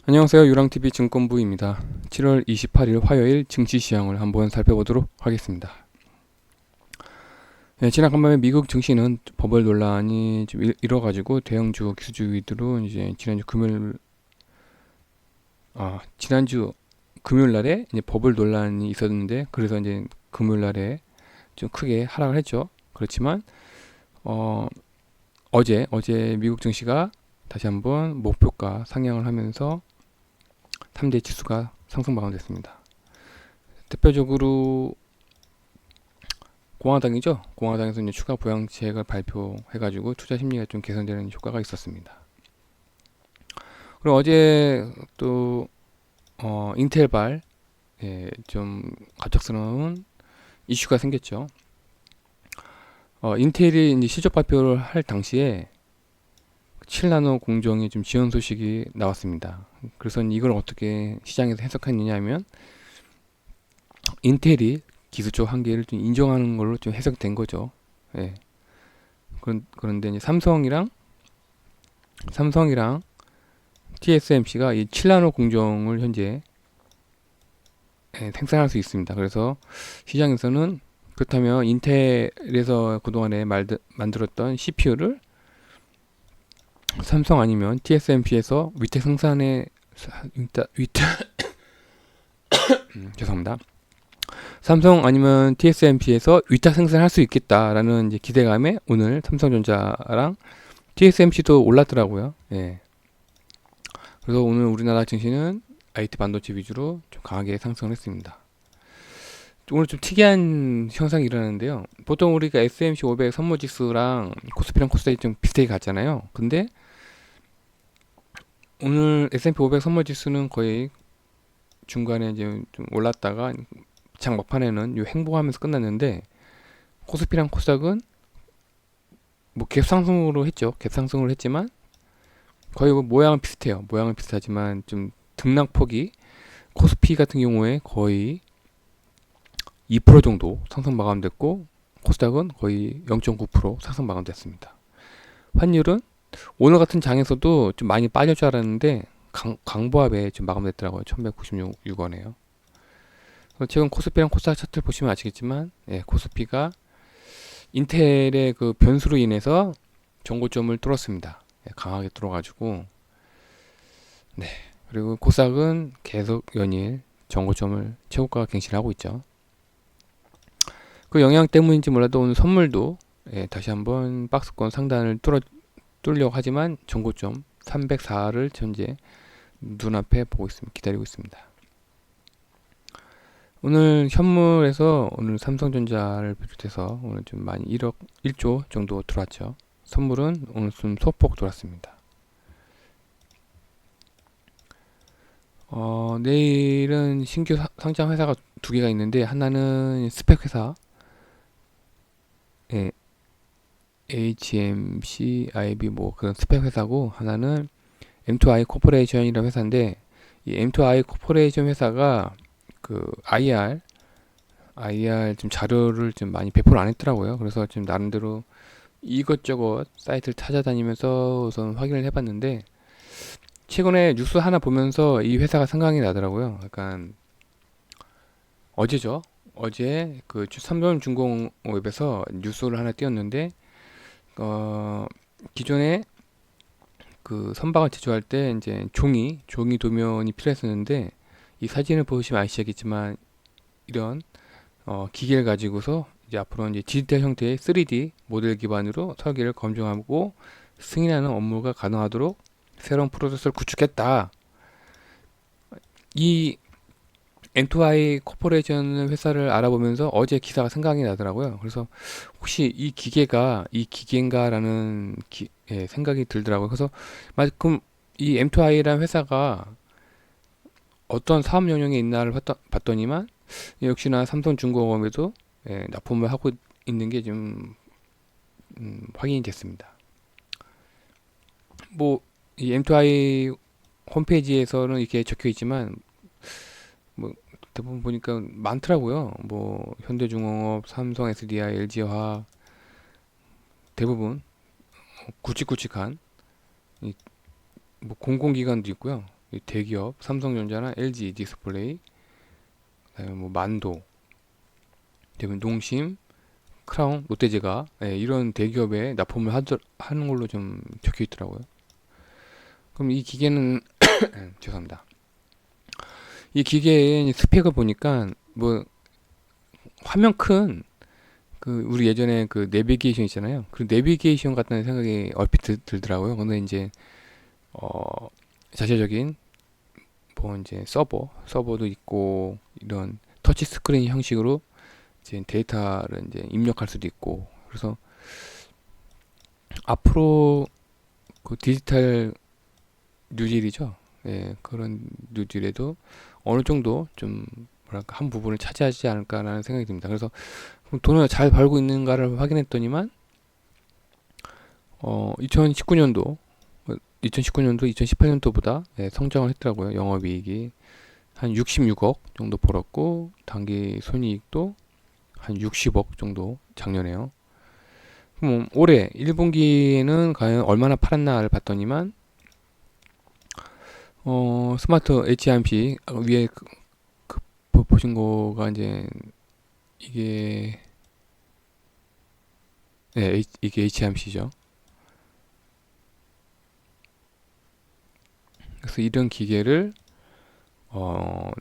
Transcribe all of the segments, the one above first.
안녕하세요. 유랑TV 증권부입니다. 7월 28일 화요일 증시 시황을 한번 살펴보도록 하겠습니다. 네, 지난번에 미국 증시는 버블 논란이 좀 일어가지고 대형주 기술주 위주로 이제 지난주 금요일 날에 이제 버블 논란이 있었는데, 그래서 이제 금요일 날에 좀 크게 하락을 했죠. 그렇지만 어, 어제 미국 증시가 다시 한번 목표가 상향을 하면서 3대 지수가 상승 마감됐습니다. 대표적으로 공화당이죠. 공화당에서 이제 추가 부양책을 발표해가지고 투자 심리가 좀 개선되는 효과가 있었습니다. 그리고 어제 또 인텔발 좀 갑작스러운 이슈가 생겼죠. 인텔이 이제 실적 발표를 할 당시에 7나노 공정이 좀 지연 소식이 나왔습니다. 그래서 이걸 어떻게 시장에서 해석했느냐 하면 인텔이 기술적 한계를 좀 인정하는 걸로 좀 해석된 거죠. 예. 그런데 이제 삼성이랑 TSMC가 이 7나노 공정을 현재 생산할 수 있습니다. 그래서 시장에서는 그렇다면 인텔에서 그동안에 만들었던 CPU를 삼성 아니면 TSMC에서 위탁 생산에 죄송합니다. 삼성 아니면 TSMC에서 위탁 생산할 수 있겠다라는 이제 기대감에 오늘 삼성전자랑 TSMC도 올랐더라고요. 예. 그래서 오늘 우리나라 증시는 IT 반도체 위주로 좀 강하게 상승을 했습니다. 오늘 좀 특이한 현상이 일어나는데요. 보통 우리가 S&P 500 선물지수랑 코스피랑 코스닥이 좀 비슷하게 갔잖아요. 근데 오늘 S&P 500 선물지수는 거의 중간에 이제 좀 올랐다가 장 막판에는 요 행보하면서 끝났는데, 코스피랑 코스닥은 뭐 갭상승으로 했죠. 갭상승을 했지만 거의 뭐 모양은 비슷해요. 모양은 비슷하지만 좀 등락폭이 코스피 같은 경우에 거의 2% 정도 상승 마감됐고, 코스닥은 거의 0.9% 상승 마감됐습니다. 환율은 오늘 같은 장에서도 좀 많이 빠질 줄 알았는데 강보합에 좀 마감됐더라고요. 1196원에요. 최근 코스피랑 코스닥 차트를 보시면 아시겠지만, 코스피가 인텔의 그 변수로 인해서 정고점을 뚫었습니다. 강하게 뚫어가지고, 네. 그리고 코스닥은 계속 연일 정고점을 최고가 갱신하고 있죠. 그 영향 때문인지 몰라도 오늘 선물도 다시 한번 박스권 상단을 뚫으려고 하지만 정고점 304를 현재 눈앞에 보고 있습니다. 기다리고 있습니다. 오늘 현물에서 오늘 삼성전자를 비롯해서 오늘 좀 많이 1조 정도 들어왔죠. 선물은 오늘 좀 소폭 들어왔습니다. 내일은 신규 상장 회사가 두 개가 있는데, 하나는 스펙 회사, HMC, IB 뭐 그런 스펙 회사고, 하나는 M2I 코퍼레이션이라는 회사인데, 이 M2I 코퍼레이션 회사가 그 IR 좀 자료를 좀 많이 배포를 안 했더라고요. 그래서 지금 나름대로 이것저것 사이트를 찾아다니면서 우선 확인을 해봤는데, 최근에 뉴스 하나 보면서 이 회사가 생각이 나더라고요. 약간 어제죠. 어제 그 삼성중공업에서 뉴스를 하나 띄웠는데, 어, 기존에 그 선박을 제조할 때 이제 종이 도면이 필요했었는데, 이 사진을 보시면 아시겠지만 이런 기계를 가지고서 이제 앞으로 이제 디지털 형태의 3D 모델 기반으로 설계를 검증하고 승인하는 업무가 가능하도록 새로운 프로세서를 구축했다. 이 M2I 코퍼레이션 회사를 알아보면서 어제 기사가 생각이 나더라고요. 그래서 혹시 이 기계인가라는 생각이 들더라고요. 그래서 그럼 이 M2I라는 회사가 어떤 사업 영역에 있나를 봤더니만 역시나 삼성중공업에도 납품을 하고 있는 게 좀 확인이 됐습니다. 뭐 이 M2I 홈페이지에서는 이렇게 적혀 있지만 뭐 대부분 보니까 많더라고요. 뭐 현대중공업, 삼성 SDI, LG화학 대부분 굵직굵직한 뭐 공공기관도 있고요. 이 대기업 삼성전자나 LG 디스플레이, 그다음에 뭐 만도, 그다음에 농심, 크라운, 롯데제과, 예, 이런 대기업에 납품을 하는 걸로 좀 적혀 있더라고요. 그럼 이 기계는 죄송합니다. 이 기계의 스펙을 보니까 뭐 화면 큰 그 우리 예전에 그 내비게이션 있잖아요. 그 내비게이션 같다는 생각이 얼핏 들더라고요. 근데 이제 어 자체적인 뭐 이제 서버도 있고 이런 터치 스크린 형식으로 이제 데이터를 이제 입력할 수도 있고, 그래서 앞으로 그 디지털 뉴딜이죠. 예, 그런 뉴딜에도 어느 정도 좀 뭐랄까 한 부분을 차지하지 않을까라는 생각이 듭니다. 그래서 돈을 잘 벌고 있는가를 확인했더니만 2019년도 2018년도보다 성장을 했더라고요. 영업이익이 한 66억 정도 벌었고 당기 손이익도 한 60억 정도 작년에요. 그럼 올해 1분기에는 과연 얼마나 팔았나를 봤더니만 스마트 HRMC 위에 보신 거가 이제 이게 이게 HRMC죠. 그래서 이런 기계를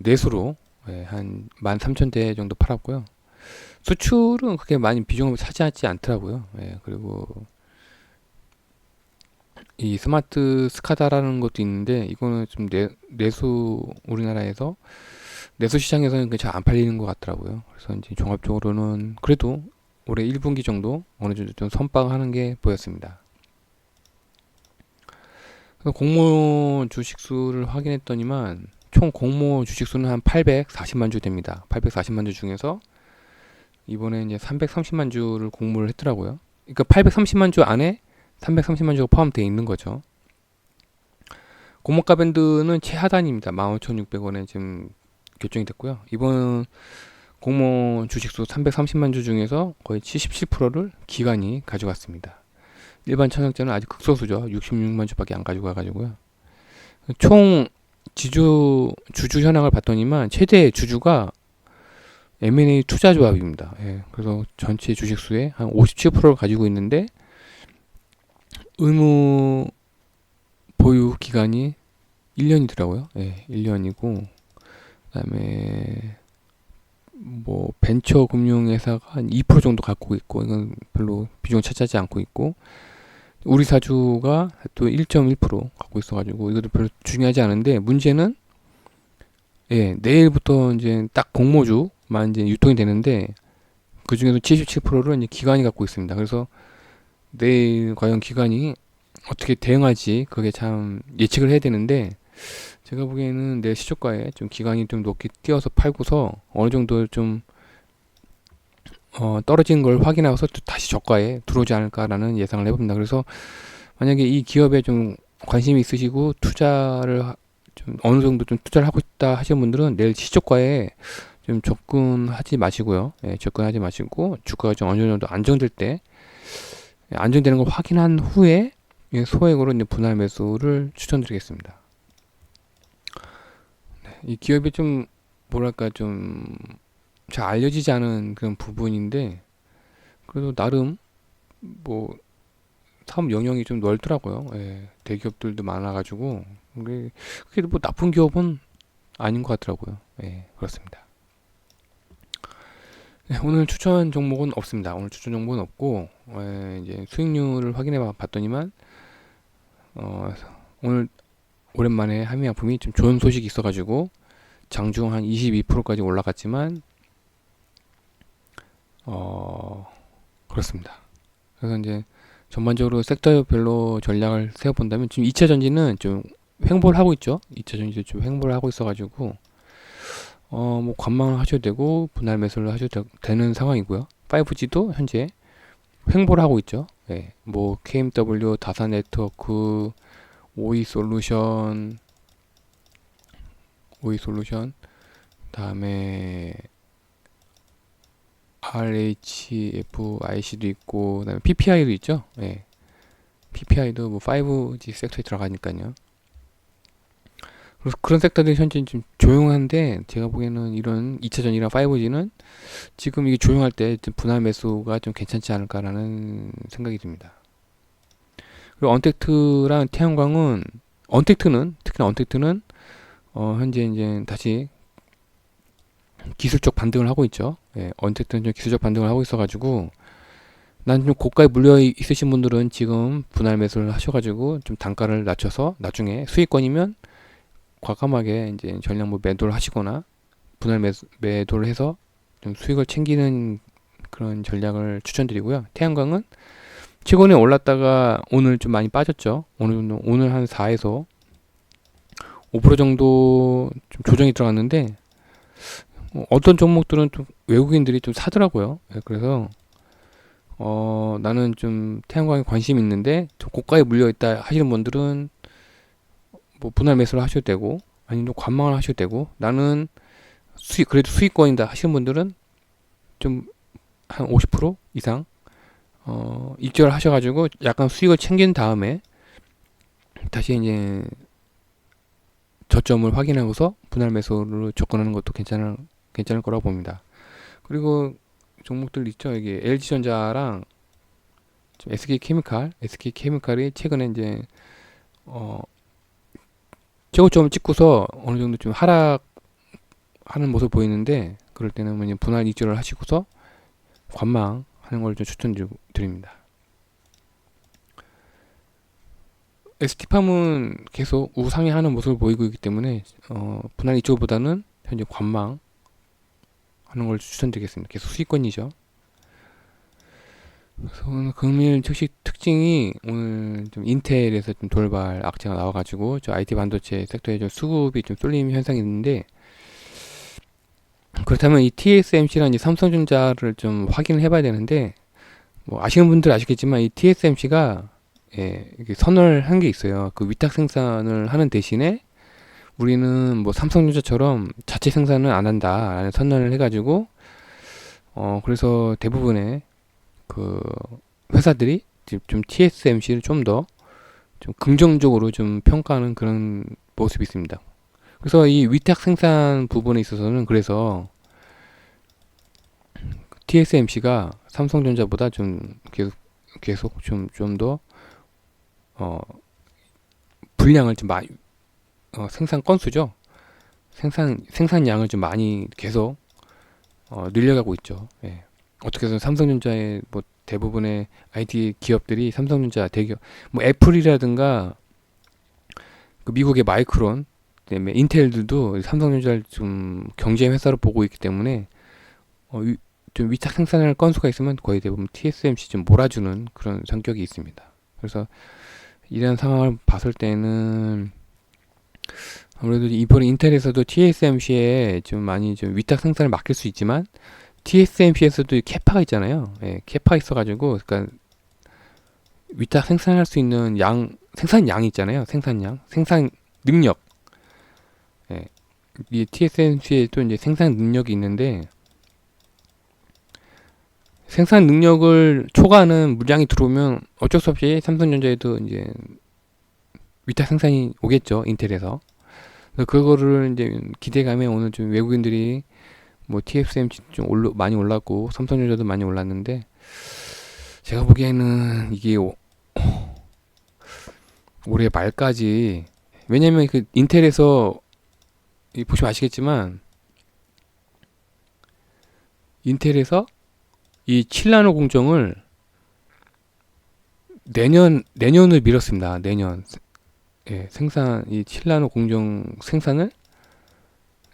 내수로 한 13,000대 정도 팔았고요. 수출은 그렇게 많이 비중을 차지하지 않더라고요. 그리고 이 스마트 스카다라는 것도 있는데 이거는 좀 내수 우리나라에서 내수 시장에서는 잘 안 팔리는 것 같더라고요. 그래서 이제 종합적으로는 그래도 올해 1분기 정도 어느 정도 좀 선방하는 게 보였습니다. 그래서 공모 주식수를 확인했더니만 총 공모 주식수는 한 840만 주 됩니다. 840만 주 중에서 이번에 이제 330만 주를 공모를 했더라고요. 그러니까 830만 주 안에 330만 주가 포함되어 있는 거죠. 공모가 밴드는 최하단입니다. 15,600원에 지금 결정이 됐고요. 이번 공모 주식수 330만 주 중에서 거의 77%를 기관이 가져갔습니다. 일반 청약자는 아직 극소수죠. 66만 주밖에 안 가지고 가가지고요. 총 주주 현황을 봤더니만 최대 주주가 M&A 투자 조합입니다. 그래서 전체 주식수의 한 57%를 가지고 있는데 의무 보유 기간이 1년이더라고요. 1년이고 그다음에 뭐 벤처 금융회사가 한 2% 정도 갖고 있고 이건 별로 비중을 차지하지 않고 있고 우리 사주가 또 1.1% 갖고 있어가지고 이것도 별로 중요하지 않은데 문제는 내일부터 이제 딱 공모주만 이제 유통이 되는데 그 중에서 77%를 이제 기관이 갖고 있습니다. 그래서 내일 과연 기관이 어떻게 대응할지 그게 참 예측을 해야 되는데 제가 보기에는 내 시초가에 좀 기관이 좀 높게 뛰어서 팔고서 어느 정도 좀 떨어진 걸 확인하고서 또 다시 저가에 들어오지 않을까라는 예상을 해봅니다. 그래서 만약에 이 기업에 좀 관심이 있으시고 투자를 좀 어느 정도 좀 투자를 하고 있다 하시는 분들은 내일 시초가에 좀 접근하지 마시고요. 접근하지 마시고 주가가 좀 어느 정도 안정될 때 안정되는 걸 확인한 후에 소액으로 이제 분할 매수를 추천드리겠습니다. 이 기업이 좀 뭐랄까 좀 잘 알려지지 않은 그런 부분인데 그래도 나름 뭐 사업 영역이 좀 넓더라고요. 대기업들도 많아가지고 그게 뭐 나쁜 기업은 아닌 것 같더라고요. 그렇습니다. 오늘 추천 종목은 없습니다. 오늘 추천 종목은 없고 이제 수익률을 확인해 봤더니만 오늘 오랜만에 한미약품이 좀 좋은 소식이 있어가지고 장중 한 22%까지 올라갔지만 그렇습니다. 그래서 이제 전반적으로 섹터별로 전략을 세워본다면 지금 2차 전지는 좀 횡보를 하고 있죠. 2차 전지도 좀 횡보를 하고 있어가지고 뭐 관망을 하셔도 되고 분할 매수를 하셔도 되는 상황이고요. 5G도 현재 횡보를 하고 있죠. 뭐 KMW, 다산네트워크, 오이솔루션, 다음에 RHFIC도 있고 그다음에 PPI도 있죠. PPI도 뭐 5G 섹터에 들어가니까요. 그래서 그런 섹터들이 현재 좀 조용한데 제가 보기에는 이런 2차전이랑 5G는 지금 이게 조용할 때 좀 분할 매수가 좀 괜찮지 않을까라는 생각이 듭니다. 그리고 언택트랑 태양광은 언택트는 특히나 언택트는 현재 이제 다시 기술적 반등을 하고 있죠. 예, 언택트는 좀 기술적 반등을 하고 있어가지고 난 좀 고가에 물려 있으신 분들은 지금 분할 매수를 하셔가지고 좀 단가를 낮춰서 나중에 수익권이면 과감하게 이제 전량 매도를 하시거나 분할 매도를 해서 좀 수익을 챙기는 그런 전략을 추천드리고요. 태양광은 최근에 올랐다가 오늘 좀 많이 빠졌죠. 오늘 한 4에서 5% 정도 좀 조정이 들어갔는데 어떤 종목들은 좀 외국인들이 좀 사더라고요. 예, 그래서 나는 좀 태양광에 관심이 있는데 좀 고가에 물려 있다 하시는 분들은 뭐 분할 매수를 하셔도 되고 아니면 좀 관망을 하셔도 되고 나는 그래도 수익권이다 하시는 분들은 좀 한 50% 이상 입절을 하셔가지고 약간 수익을 챙긴 다음에 다시 이제 저점을 확인하고서 분할 매수로 접근하는 것도 괜찮을 거라고 봅니다. 그리고 종목들 있죠. 이게 LG전자랑 SK케미칼이 최근에 이제 최고점을 찍고서 어느 정도 좀 하락하는 모습 보이는데 그럴 때는 그냥 분할 입절을 하시고서 관망하는 걸 좀 추천드립니다. ST팜은 계속 우상향하는 모습을 보이고 있기 때문에 분할 입절보다는 현재 관망하는 걸 추천드리겠습니다. 계속 수익권이죠. 그래서 오늘 금일 즉시 특징이 오늘 좀 인텔에서 좀 돌발 악재가 나와가지고 저 IT 반도체 섹터에 좀 수급이 좀 쏠림 현상이 있는데 그렇다면 이 TSMC랑 이 삼성전자를 좀 확인을 해봐야 되는데 뭐 아시는 분들 아시겠지만 이 TSMC가 예, 이게 선언을 한 게 있어요. 그 위탁 생산을 하는 대신에 우리는 뭐 삼성전자처럼 자체 생산을 안 한다라는 선언을 해가지고 그래서 대부분의 그 회사들이 좀 TSMC를 좀 더 좀 긍정적으로 좀 평가하는 그런 모습이 있습니다. 그래서 이 위탁 생산 부분에 있어서는 그래서 TSMC가 삼성전자보다 좀 계속 좀 더 분량을 좀 많이 생산 건수죠. 생산량을 좀 많이 계속 늘려가고 있죠. 예. 어떻게 해서 삼성전자의 뭐 대부분의 IT 기업들이 삼성전자 대기업 뭐 애플이라든가 그 미국의 마이크론 그다음에 인텔들도 삼성전자를 좀 경쟁 회사로 보고 있기 때문에 좀 위탁 생산할 건수가 있으면 거의 대부분 TSMC 좀 몰아주는 그런 성격이 있습니다. 그래서 이런 상황을 봤을 때는 아무래도 이번에 인텔에서도 TSMC에 좀 많이 좀 위탁 생산을 맡길 수 있지만 TSMC에서도 캐파가 있잖아요. 예, 캐파 있어가지고 그러니까 위탁 생산할 수 있는 생산량이 있잖아요. 생산 능력. 예, 이 TSMC에 또 이제 생산 능력이 있는데 생산 능력을 초과하는 물량이 들어오면 어쩔 수 없이 삼성전자에도 이제 위탁 생산이 오겠죠. 인텔에서. 그래서 그거를 이제 기대감에 오늘 좀 외국인들이 뭐 TSMC 좀 많이 올랐고 삼성전자도 많이 올랐는데 제가 보기에는 이게 올해 말까지 왜냐면 그 인텔에서 보시면 아시겠지만 인텔에서 이 7나노 공정을 내년을 미뤘습니다. 내년 예, 이 7나노 공정 생산을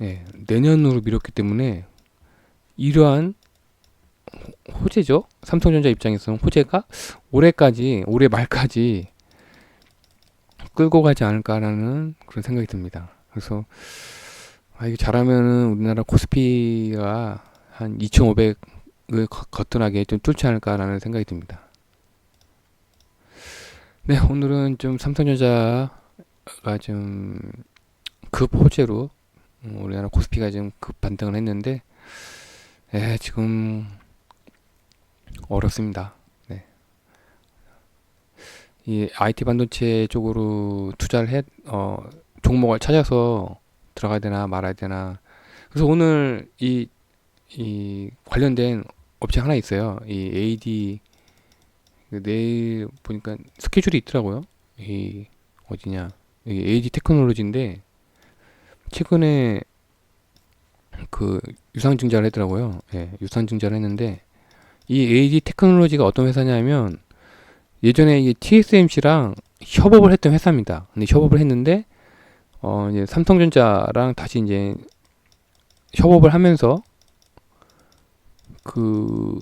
예, 내년으로 미뤘기 때문에 이러한 호재죠. 삼성전자 입장에서는 호재가 올해 말까지 끌고 가지 않을까라는 그런 생각이 듭니다. 그래서 이게 잘하면은 우리나라 코스피가 한 2,500을 거뜬하게 좀 뚫지 않을까라는 생각이 듭니다. 네, 오늘은 좀 삼성전자가 좀 급 호재로 우리나라 코스피가 좀 급 반등을 했는데 지금 어렵습니다. 네. 이 IT 반도체 쪽으로 종목을 찾아서 들어가야 되나 말아야 되나. 그래서 오늘 이 관련된 업체 하나 있어요. 이 AD 내일 보니까 스케줄이 있더라고요. 이 어디냐? 이 AD 테크놀로지인데 최근에 그 유상증자를 했더라고요. 예, 유상증자를 했는데 이 AD 테크놀로지가 어떤 회사냐면 예전에 이 TSMC랑 협업을 했던 회사입니다. 근데 협업을 했는데 이제 삼성전자랑 다시 이제 협업을 하면서 그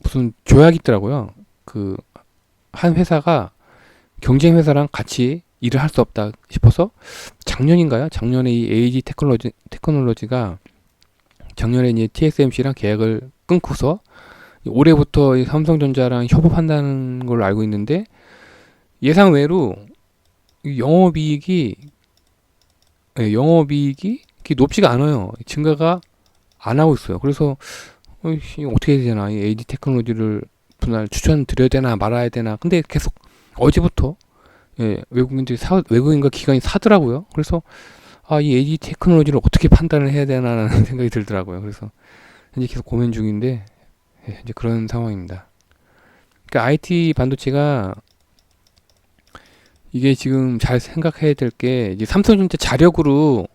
무슨 조약이 있더라고요. 그 한 회사가 경쟁 회사랑 같이 일을 할 수 없다 싶어서 작년인가요? 작년에 이 AD 테크놀로지가 작년에 이제 TSMC랑 계약을 끊고서 올해부터 이 삼성전자랑 협업한다는 걸로 알고 있는데 예상 외로 이 영업이익이 그렇게 높지가 않아요. 증가가 안 하고 있어요. 그래서 이거 어떻게 해야 되나, 이 AD 테크놀로지를 분할 추천드려야 되나 말아야 되나. 근데 계속 어제부터 외국인과 기관이 사더라고요. 그래서 이 AD 테크놀로지를 어떻게 판단을 해야 되나라는 생각이 들더라고요. 그래서 현재 계속 고민 중인데 이제 그런 상황입니다. 그러니까 IT 반도체가 이게 지금 잘 생각해야 될 게 이제 삼성전자 자력으로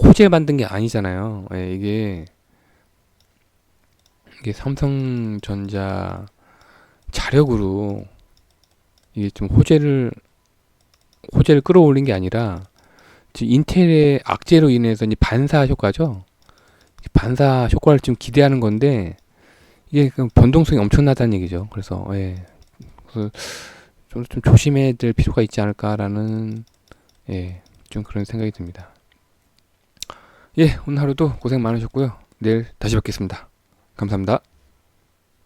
호재 만든 게 아니잖아요. 이게 삼성전자 자력으로 이게 좀 호재를 끌어올린 게 아니라 지금 인텔의 악재로 인해서 이제 반사 효과죠. 반사 효과를 좀 기대하는 건데 이게 변동성이 엄청나다는 얘기죠. 그래서 그래서 좀 조심해야 될 필요가 있지 않을까라는 좀 그런 생각이 듭니다. 오늘 하루도 고생 많으셨고요. 내일 다시 뵙겠습니다. 감사합니다.